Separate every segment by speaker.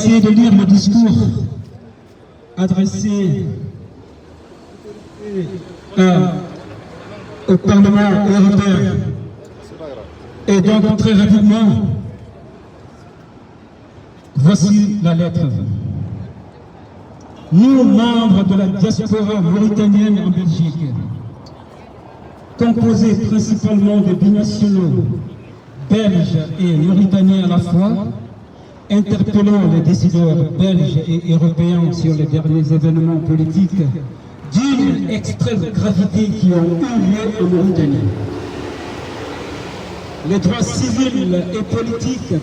Speaker 1: essayé de lire le discours adressé au Parlement européen. Et donc, très rapidement, voici la lettre. Nous, membres de la diaspora mauritanienne en Belgique, composés principalement de binationaux, belges et mauritaniens à la fois, interpellons les décideurs belges et européens sur les derniers événements politiques d'une extrême gravité qui ont eu lieu en Mauritanie. Les droits civils et politiques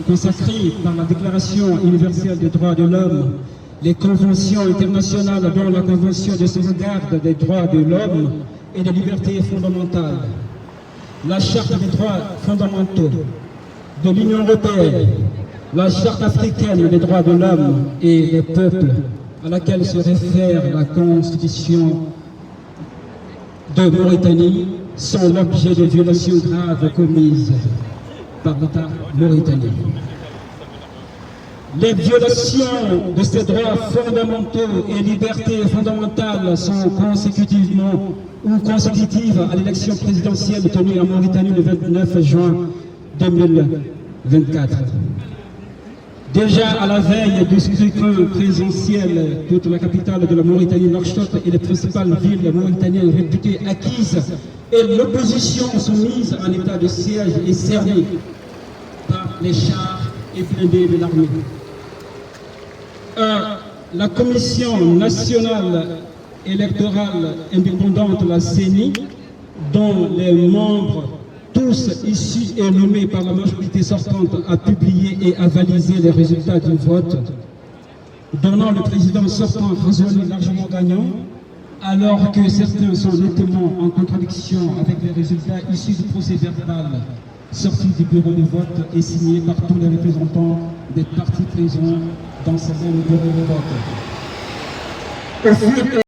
Speaker 1: consacrés par la Déclaration universelle des droits de l'homme, les conventions internationales dont la Convention de sauvegarde des droits de l'homme et des libertés fondamentales, la Charte des droits fondamentaux de l'Union européenne, la Charte africaine des droits de l'homme et des peuples à laquelle se réfère la Constitution de Mauritanie sont l'objet de violations graves commises par l'État mauritanien. Les violations de ces droits fondamentaux et libertés fondamentales sont consécutivement ou consécutives à l'élection présidentielle tenue en Mauritanie le 29 juin 2024. Déjà à la veille du scrutin présidentiel, toute la capitale de la Mauritanie, Nouakchott, et les principales villes mauritaniennes réputées acquises, et l'opposition sont mises en état de siège et cernées par les chars et blindés de l'armée. La Commission nationale électorale indépendante, la CENI, dont les membres tous issus et nommés par la majorité sortante, a publié et avalisé les résultats du vote, donnant le président sortant Razouani largement gagnant, alors que certains sont nettement en contradiction avec les résultats issus du procès verbal sorti du bureau de vote et signé par tous les représentants des partis présents dans ces mêmes bureaux de vote.